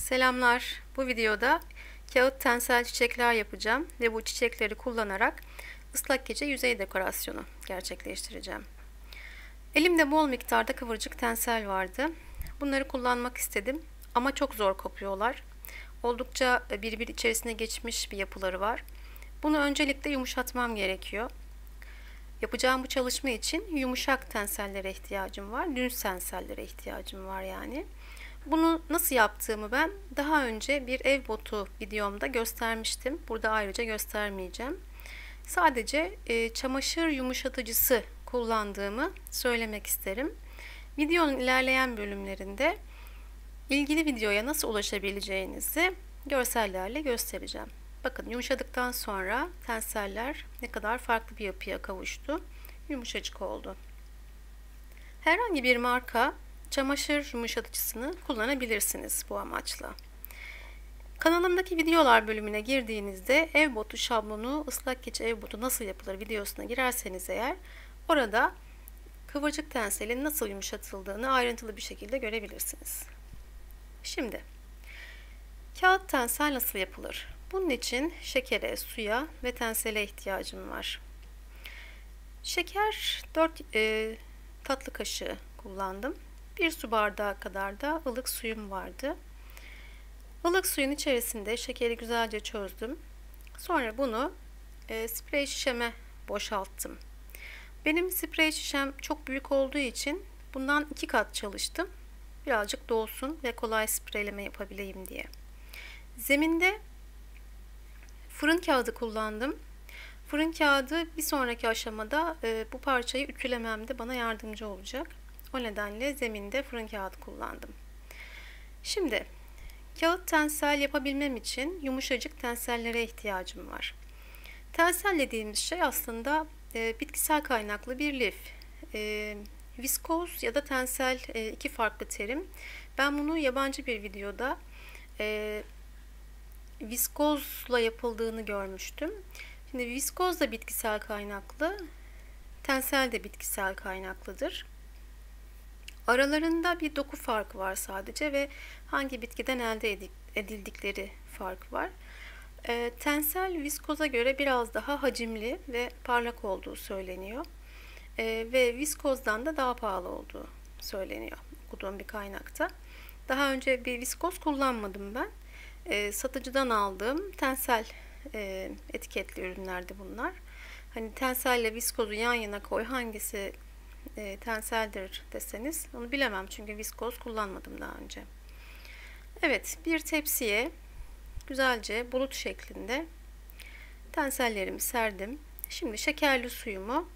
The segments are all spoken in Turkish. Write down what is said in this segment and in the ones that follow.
Selamlar. Bu videoda kağıt tensel çiçekler yapacağım ve bu çiçekleri kullanarak ıslak gece yüzey dekorasyonu gerçekleştireceğim. Elimde bol miktarda kıvırcık tensel vardı. Bunları kullanmak istedim ama çok zor kopuyorlar. Oldukça birbiri içerisine geçmiş bir yapıları var. Bunu öncelikle yumuşatmam gerekiyor. Yapacağım bu çalışma için yumuşak tensellere ihtiyacım var. Düz tensellere ihtiyacım var yani. Bunu nasıl yaptığımı ben daha önce bir ev botu videomda göstermiştim. Burada ayrıca göstermeyeceğim. Sadece çamaşır yumuşatıcısı kullandığımı söylemek isterim. Videonun ilerleyen bölümlerinde ilgili videoya nasıl ulaşabileceğinizi görsellerle göstereceğim. Bakın yumuşadıktan sonra tenseller ne kadar farklı bir yapıya kavuştu. Yumuşacık oldu. Herhangi bir marka çamaşır yumuşatıcısını kullanabilirsiniz bu amaçla. Kanalımdaki videolar bölümüne girdiğinizde ev botu şablonu, ıslak gece ev botu nasıl yapılır videosuna girerseniz eğer orada kıvırcık tenselin nasıl yumuşatıldığını ayrıntılı bir şekilde görebilirsiniz. Şimdi kağıt tensel nasıl yapılır? Bunun için şekere, suya ve tensele ihtiyacım var. Şeker 4 tatlı kaşığı kullandım. 1 su bardağı kadar da ılık suyum vardı. Ilık suyun içerisinde şekeri güzelce çözdüm. Sonra bunu sprey şişeme boşalttım. Benim sprey şişem çok büyük olduğu için bundan 2 kat çalıştım. Birazcık dolsun ve kolay spreyleme yapabileyim diye. Zeminde fırın kağıdı kullandım. Fırın kağıdı bir sonraki aşamada bu parçayı ütülememde bana yardımcı olacak. O nedenle zeminde fırın kağıdı kullandım. Şimdi kağıt tensel yapabilmem için yumuşacık tensellere ihtiyacım var. Tensel dediğimiz şey aslında bitkisel kaynaklı bir lif. Viskoz ya da tensel iki farklı terim. Ben bunu yabancı bir videoda viskozla yapıldığını görmüştüm. Şimdi viskoz da bitkisel kaynaklı, tensel de bitkisel kaynaklıdır. Aralarında bir doku farkı var sadece ve hangi bitkiden elde edildikleri fark var. Tensel viskoza göre biraz daha hacimli ve parlak olduğu söyleniyor. Ve viskozdan da daha pahalı olduğu söyleniyor okuduğum bir kaynakta. Daha önce bir viskoz kullanmadım ben. Satıcıdan aldığım tensel etiketli ürünlerdi bunlar. Hani tenselle viskozu yan yana koy hangisi tenseldir deseniz onu bilemem çünkü viskoz kullanmadım daha önce. Evet, bir tepsiye güzelce bulut şeklinde tensellerimi serdim. Şimdi şekerli suyumu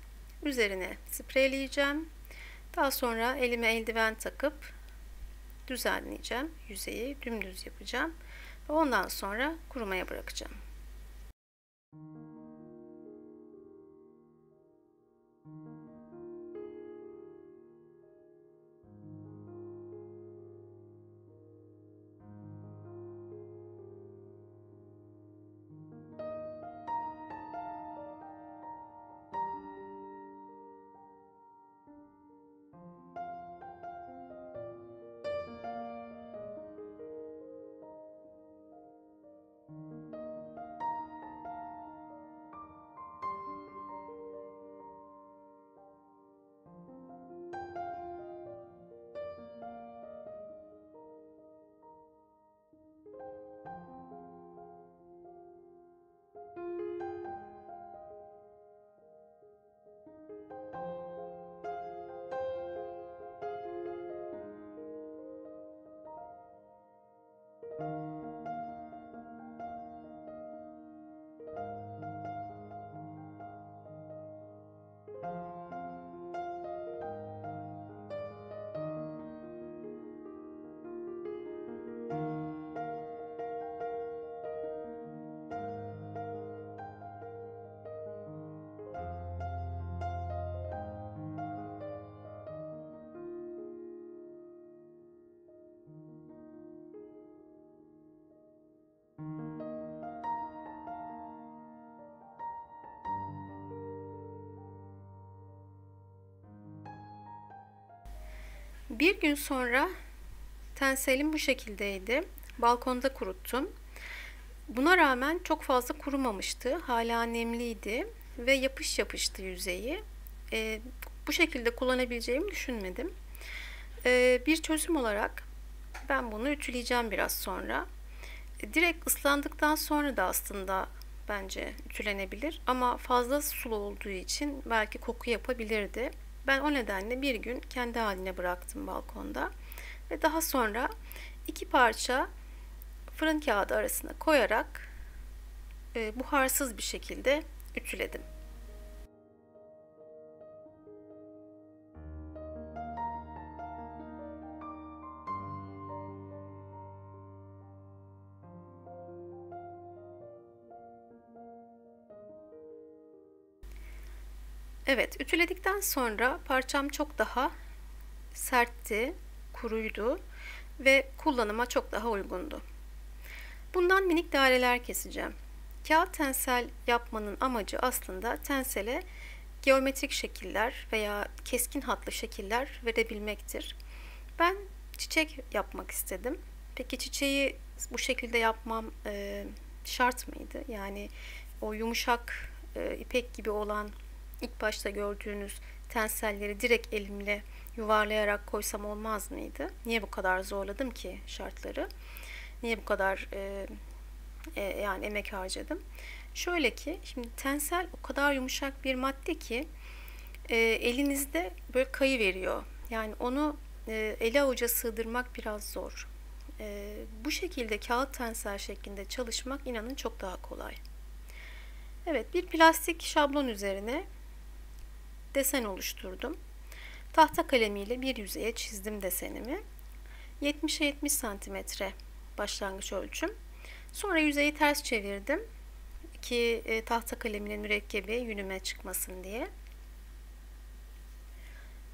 üzerine spreyleyeceğim. Daha sonra elime eldiven takıp düzenleyeceğim. Yüzeyi dümdüz yapacağım. Ve ondan sonra kurumaya bırakacağım. Bir gün sonra tenselim bu şekildeydi. balkonda kuruttum. Buna rağmen çok fazla kurumamıştı. Hala nemliydi ve yapış yapıştı yüzeyi. Bu şekilde kullanabileceğimi düşünmedim. Bir çözüm olarak ben bunu ütüleyeceğim biraz sonra. Direkt ıslandıktan sonra da aslında bence ütülenebilir ama fazla sulu olduğu için belki koku yapabilirdi. Ben o nedenle bir gün kendi haline bıraktım balkonda ve daha sonra iki parça fırın kağıdı arasına koyarak buharsız bir şekilde ütüledim. Evet, ütüledikten sonra parçam çok daha sertti, kuruydu ve kullanıma çok daha uygundu. Bundan minik daireler keseceğim. Kağıt tensel yapmanın amacı aslında tensele geometrik şekiller veya keskin hatlı şekiller verebilmektir. Ben çiçek yapmak istedim. Peki çiçeği bu şekilde yapmam şart mıydı? Yani o yumuşak ipek gibi olan ilk başta gördüğünüz tenselleri direkt elimle yuvarlayarak koysam olmaz mıydı? Niye bu kadar zorladım ki şartları? Niye bu kadar yani emek harcadım? Şöyle ki, şimdi tensel o kadar yumuşak bir madde ki elinizde böyle kayıveriyor. Yani onu ele avuca sığdırmak biraz zor. Bu şekilde kağıt tensel şeklinde çalışmak inanın çok daha kolay. Evet, bir plastik şablon üzerine desen oluşturdum. Tahta kalemiyle bir yüzeye çizdim desenimi. 70'e 70 santimetre başlangıç ölçüm. Sonra yüzeyi ters çevirdim ki tahta kaleminin mürekkebi yünüme çıkmasın diye.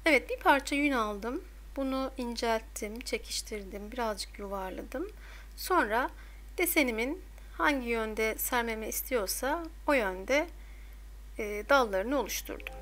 Evet, bir parça yün aldım. Bunu incelttim, çekiştirdim, birazcık yuvarladım. Sonra desenimin hangi yönde sermemi istiyorsa o yönde dallarını oluşturdum.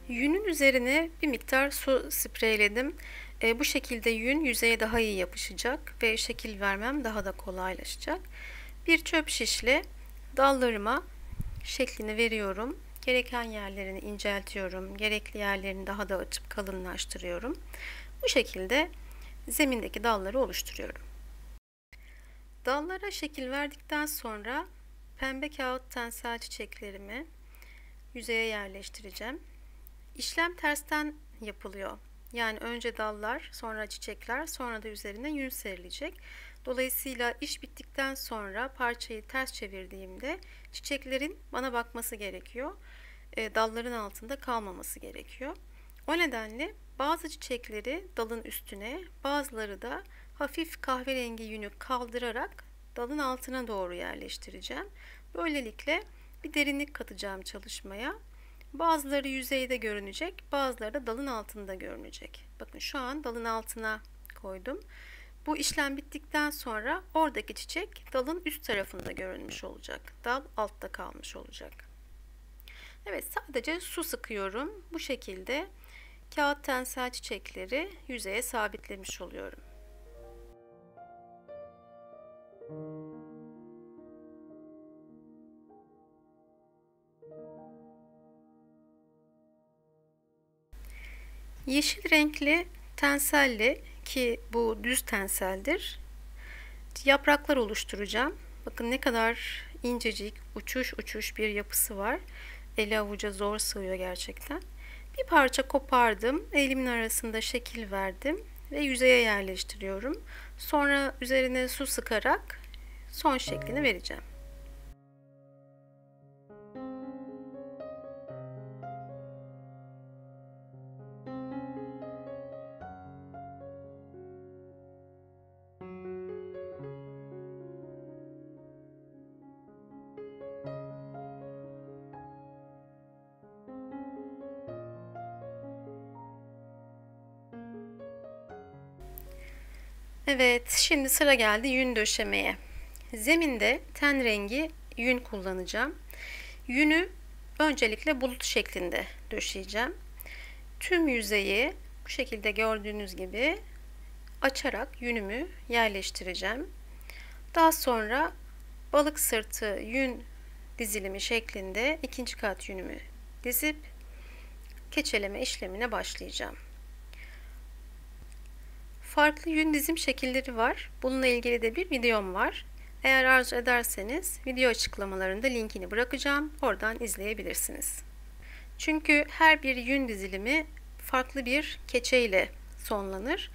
Yünün üzerine bir miktar su spreyledim. Bu şekilde yün yüzeye daha iyi yapışacak ve şekil vermem daha da kolaylaşacak. Bir çöp şişle dallarıma şeklini veriyorum. Gereken yerlerini inceltiyorum. Gerekli yerlerini daha da açıp kalınlaştırıyorum. Bu şekilde zemindeki dalları oluşturuyorum. Dallara şekil verdikten sonra pembe kağıt tensel çiçeklerimi yüzeye yerleştireceğim. İşlem tersten yapılıyor. Yani önce dallar, sonra çiçekler, sonra da üzerine yün serilecek. Dolayısıyla iş bittikten sonra parçayı ters çevirdiğimde çiçeklerin bana bakması gerekiyor. Dalların altında kalmaması gerekiyor. O nedenle bazı çiçekleri dalın üstüne, bazıları da hafif kahverengi yünü kaldırarak dalın altına doğru yerleştireceğim. Böylelikle bir derinlik katacağım çalışmaya. Bazıları yüzeyde görünecek, bazıları da dalın altında görünecek. Bakın şu an dalın altına koydum. Bu işlem bittikten sonra oradaki çiçek dalın üst tarafında görünmüş olacak. Dal altta kalmış olacak. Evet, sadece su sıkıyorum. Bu şekilde kağıt tensel çiçekleri yüzeye sabitlemiş oluyorum. Yeşil renkli tenselle, ki bu düz tenseldir, yapraklar oluşturacağım. Bakın ne kadar incecik, uçuş uçuş bir yapısı var. Eli avuca zor sığıyor gerçekten. Bir parça kopardım, elimin arasında şekil verdim ve yüzeye yerleştiriyorum. Sonra üzerine su sıkarak son şeklini vereceğim. Evet, şimdi sıra geldi yün döşemeye. Zeminde ten rengi yün kullanacağım. Yünü öncelikle bulut şeklinde döşeyeceğim. Tüm yüzeyi bu şekilde gördüğünüz gibi açarak yünümü yerleştireceğim. Daha sonra balık sırtı yün dizilimi şeklinde ikinci kat yünümü dizip keçeleme işlemine başlayacağım. Farklı yün dizim şekilleri var. Bununla ilgili de bir videom var. Eğer arzu ederseniz video açıklamalarında linkini bırakacağım. Oradan izleyebilirsiniz. Çünkü her bir yün dizilimi farklı bir keçe ile sonlanır.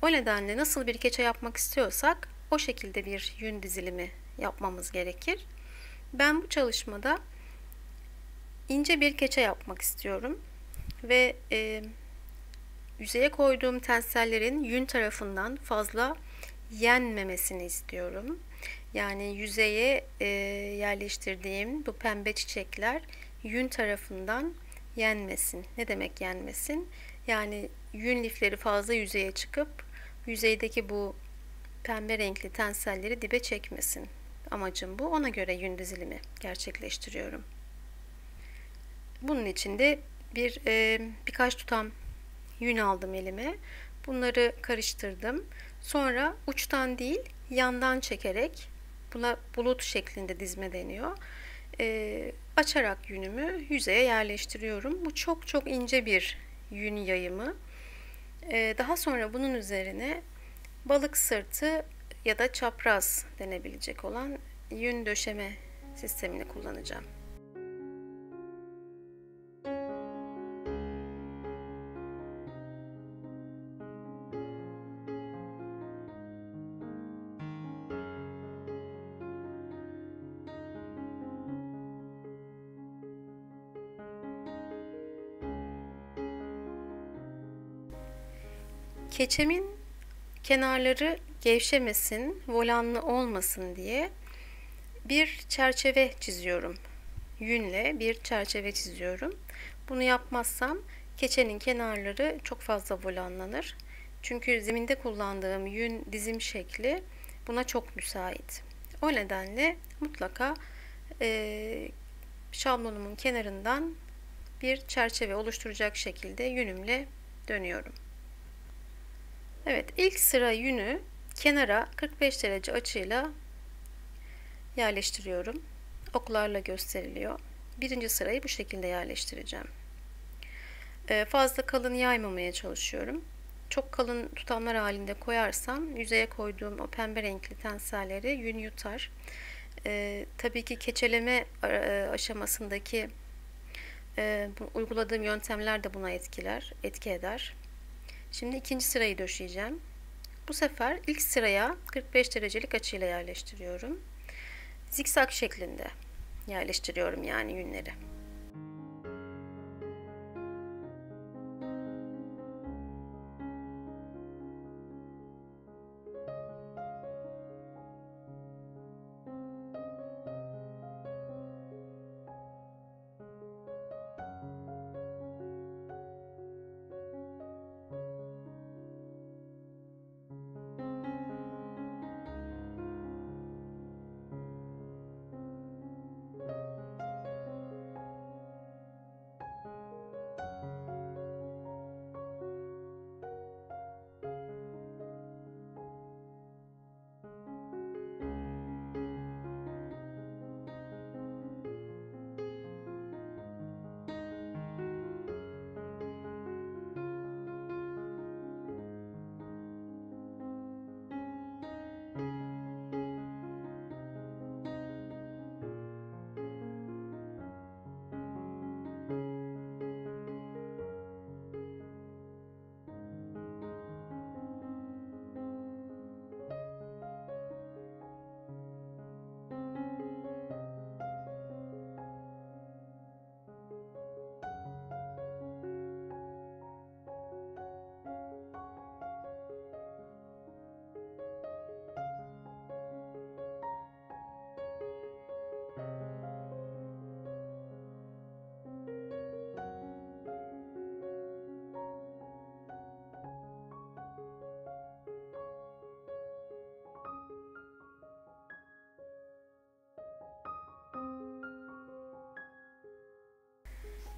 O nedenle nasıl bir keçe yapmak istiyorsak o şekilde bir yün dizilimi yapmamız gerekir. Ben bu çalışmada ince bir keçe yapmak istiyorum ve yüzeye koyduğum tensellerin yün tarafından fazla yenmemesini istiyorum. Yani yüzeye yerleştirdiğim bu pembe çiçekler yün tarafından yenmesin. Ne demek yenmesin? Yani yün lifleri fazla yüzeye çıkıp yüzeydeki bu pembe renkli tenselleri dibe çekmesin. Amacım bu. Ona göre yün dizilimi gerçekleştiriyorum. Bunun için de birkaç tutam yün aldım elime. Bunları karıştırdım. Sonra uçtan değil yandan çekerek, buna bulut şeklinde dizme deniyor, açarak yünümü yüzeye yerleştiriyorum. Bu çok çok ince bir yün yayımı. Daha sonra bunun üzerine balık sırtı ya da çapraz denebilecek olan yün döşeme sistemini kullanacağım. Keçemin kenarları gevşemesin, volanlı olmasın diye bir çerçeve çiziyorum. Yünle bir çerçeve çiziyorum. Bunu yapmazsam keçenin kenarları çok fazla volanlanır. Çünkü zeminde kullandığım yün dizim şekli buna çok müsait. O nedenle mutlaka şablonumun kenarından bir çerçeve oluşturacak şekilde yünümle dönüyorum. Evet, ilk sıra yünü kenara 45 derece açıyla yerleştiriyorum. Oklarla gösteriliyor. Birinci sırayı bu şekilde yerleştireceğim. Fazla kalın yaymamaya çalışıyorum. Çok kalın tutamlar halinde koyarsam yüzeye koyduğum o pembe renkli tenselleri yün yutar. Tabii ki keçeleme aşamasındaki uyguladığım yöntemler de buna etki eder. Şimdi ikinci sırayı döşeyeceğim. Bu sefer ilk sıraya 45 derecelik açıyla yerleştiriyorum. Zikzak şeklinde yerleştiriyorum yani yünleri.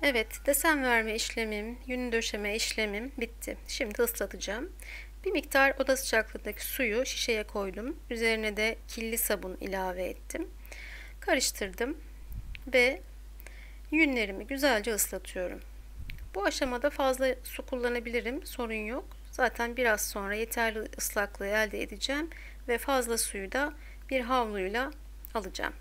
Evet, desen verme işlemim, yün döşeme işlemim bitti. Şimdi ıslatacağım. Bir miktar oda sıcaklığındaki suyu şişeye koydum. Üzerine de killi sabun ilave ettim. Karıştırdım ve yünlerimi güzelce ıslatıyorum. Bu aşamada fazla su kullanabilirim, sorun yok. Zaten biraz sonra yeterli ıslaklığı elde edeceğim ve fazla suyu da bir havluyla alacağım.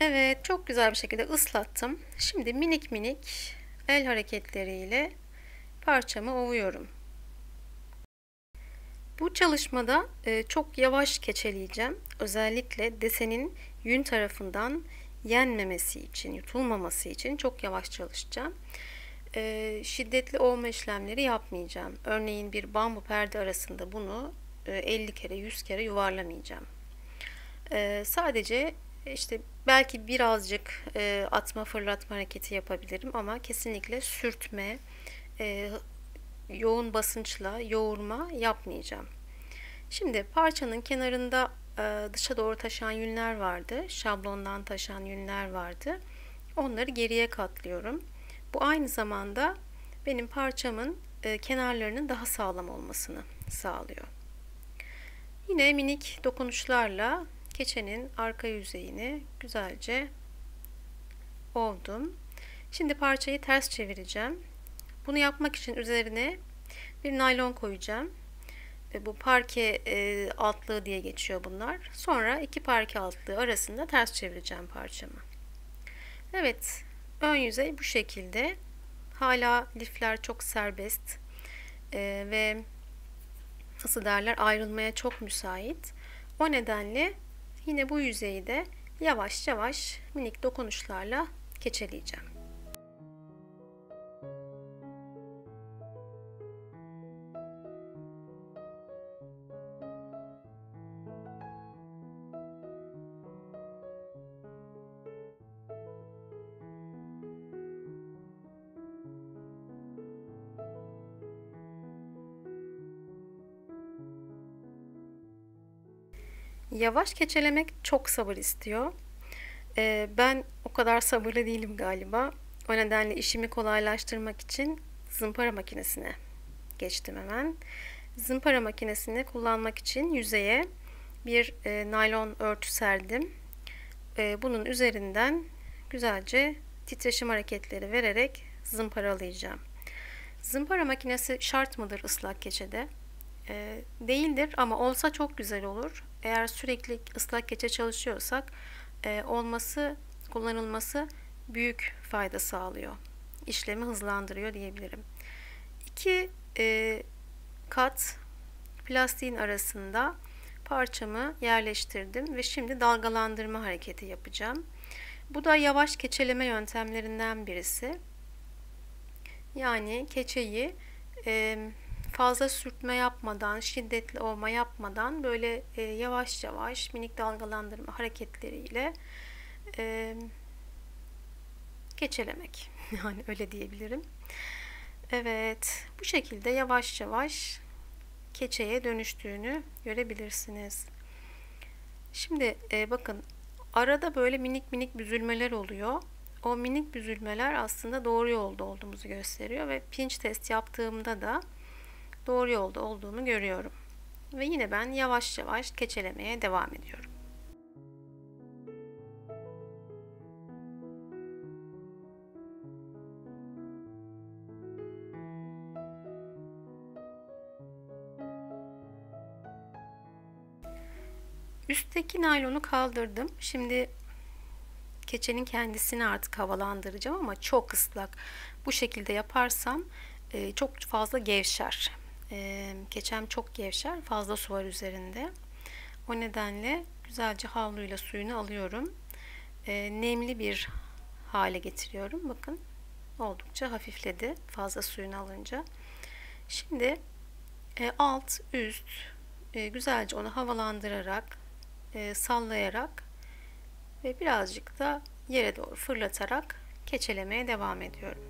Evet, çok güzel bir şekilde ıslattım. Şimdi minik minik el hareketleriyle parçamı ovuyorum. Bu çalışmada çok yavaş keçeleyeceğim. Özellikle desenin yün tarafından yenmemesi için, yutulmaması için çok yavaş çalışacağım. Şiddetli ovma işlemleri yapmayacağım. Örneğin bir bambu perde arasında bunu 50 kere, 100 kere yuvarlamayacağım. Sadece işte belki birazcık atma fırlatma hareketi yapabilirim ama kesinlikle sürtme, yoğun basınçla yoğurma yapmayacağım. Şimdi parçanın kenarında dışa doğru taşan yünler vardı. Şablondan taşan yünler vardı. Onları geriye katlıyorum. Bu aynı zamanda benim parçamın kenarlarının daha sağlam olmasını sağlıyor. Yine minik dokunuşlarla keçenin arka yüzeyini güzelce ovdum. Şimdi parçayı ters çevireceğim. Bunu yapmak için üzerine bir naylon koyacağım. Bu parke altlığı diye geçiyor bunlar. Sonra iki parke altlığı arasında ters çevireceğim parçamı. Evet, ön yüzey bu şekilde. Hala lifler çok serbest ve nasıl derler, ayrılmaya çok müsait. O nedenle yine bu yüzeyi de yavaş yavaş minik dokunuşlarla keçeleyeceğim. Yavaş keçelemek çok sabır istiyor. Ben o kadar sabırlı değilim galiba. O nedenle işimi kolaylaştırmak için zımpara makinesine geçtim hemen. Zımpara makinesini kullanmak için yüzeye bir naylon örtü serdim. Bunun üzerinden güzelce titreşim hareketleri vererek zımparalayacağım. Zımpara makinesi şart mıdır ıslak keçede? Değildir ama olsa çok güzel olur. Eğer sürekli ıslak keçe çalışıyorsak kullanılması büyük fayda sağlıyor. İşlemi hızlandırıyor diyebilirim. İki kat plastiğin arasında parçamı yerleştirdim ve şimdi dalgalandırma hareketi yapacağım. Bu da yavaş keçeleme yöntemlerinden birisi. Yani keçeyi fazla sürtme yapmadan, şiddetli ovma yapmadan böyle yavaş yavaş minik dalgalandırma hareketleriyle keçelemek. Yani öyle diyebilirim. Evet, bu şekilde yavaş yavaş keçeye dönüştüğünü görebilirsiniz. Şimdi bakın, arada böyle minik minik büzülmeler oluyor. O minik büzülmeler aslında doğru yolda olduğumuzu gösteriyor ve pinch test yaptığımda da doğru yolda olduğunu görüyorum. Ve yine ben yavaş yavaş keçelemeye devam ediyorum. Üstteki naylonu kaldırdım. Şimdi keçenin kendisini artık havalandıracağım ama çok ıslak. Bu şekilde yaparsam çok fazla gevşer. Keçem çok gevşer. Fazla su var üzerinde. O nedenle güzelce havluyla suyunu alıyorum. Nemli bir hale getiriyorum. Bakın oldukça hafifledi fazla suyunu alınca. Şimdi alt üst güzelce onu havalandırarak sallayarak ve birazcık da yere doğru fırlatarak keçelemeye devam ediyorum.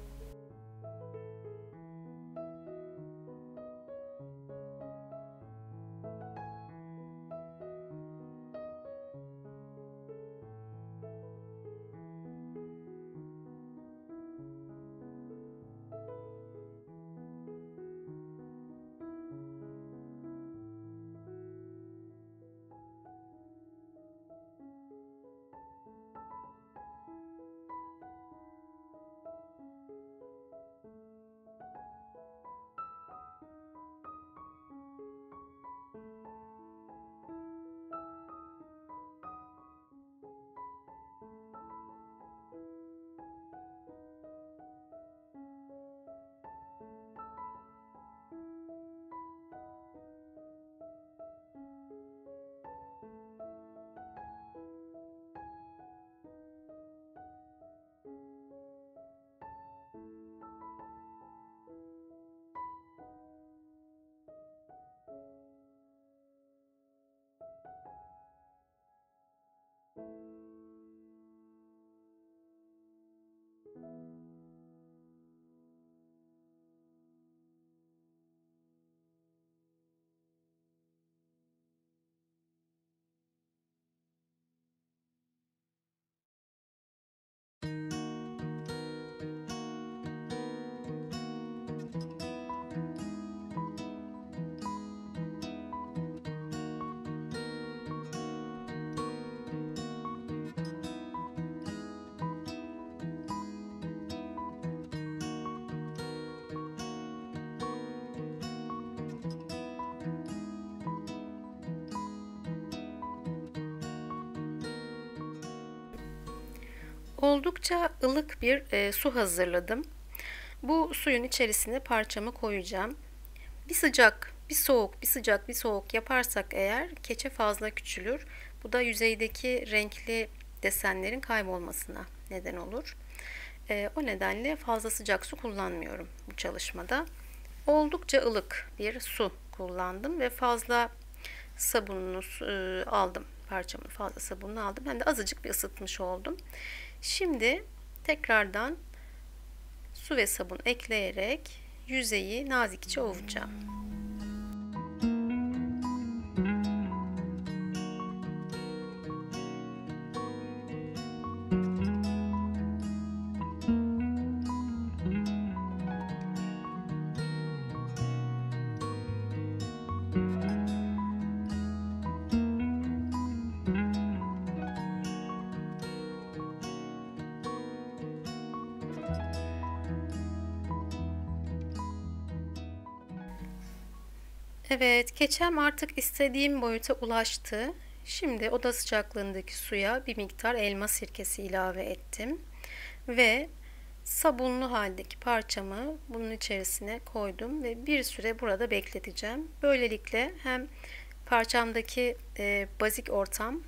Oldukça ılık bir su hazırladım. Bu suyun içerisine parçamı koyacağım. Bir sıcak, bir soğuk, bir sıcak, bir soğuk yaparsak eğer keçe fazla küçülür. Bu da yüzeydeki renkli desenlerin kaybolmasına neden olur. O nedenle fazla sıcak su kullanmıyorum bu çalışmada. Oldukça ılık bir su kullandım ve fazla sabununu aldım. Parçamın fazla sabununu aldım. Hem de azıcık bir ısıtmış oldum. Şimdi tekrardan su ve sabun ekleyerek yüzeyi nazikçe ovacağım. Evet, keçem artık istediğim boyuta ulaştı. Şimdi oda sıcaklığındaki suya bir miktar elma sirkesi ilave ettim. Ve sabunlu haldeki parçamı bunun içerisine koydum ve bir süre burada bekleteceğim. Böylelikle hem parçamdaki bazik ortam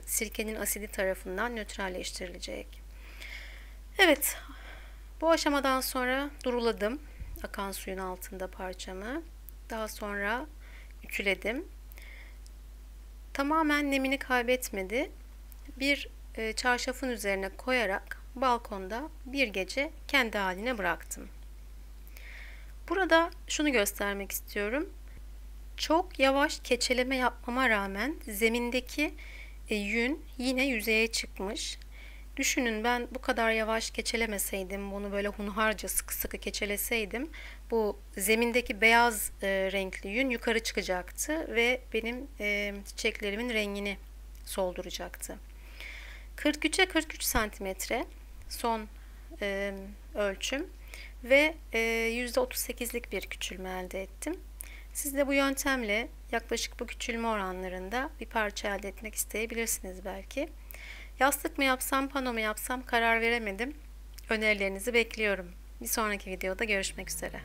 sirkenin asidi tarafından nötralleştirilecek. Evet, bu aşamadan sonra duruladım akan suyun altında parçamı. Daha sonra ütüledim. Tamamen nemini kaybetmedi. Bir çarşafın üzerine koyarak balkonda bir gece kendi haline bıraktım. Burada şunu göstermek istiyorum. Çok yavaş keçeleme yapmama rağmen zemindeki yün yine yüzeye çıkmış. Düşünün, ben bu kadar yavaş keçelemeseydim, bunu böyle hunharca sıkı sıkı keçeleseydim, bu zemindeki beyaz renkli yün yukarı çıkacaktı ve benim çiçeklerimin rengini solduracaktı. 43'e 43 santimetre son ölçüm ve %38'lik bir küçülme elde ettim. Siz de bu yöntemle yaklaşık bu küçülme oranlarında bir parça elde etmek isteyebilirsiniz belki. Yastık mı yapsam, pano mu yapsam karar veremedim. Önerilerinizi bekliyorum. Bir sonraki videoda görüşmek üzere.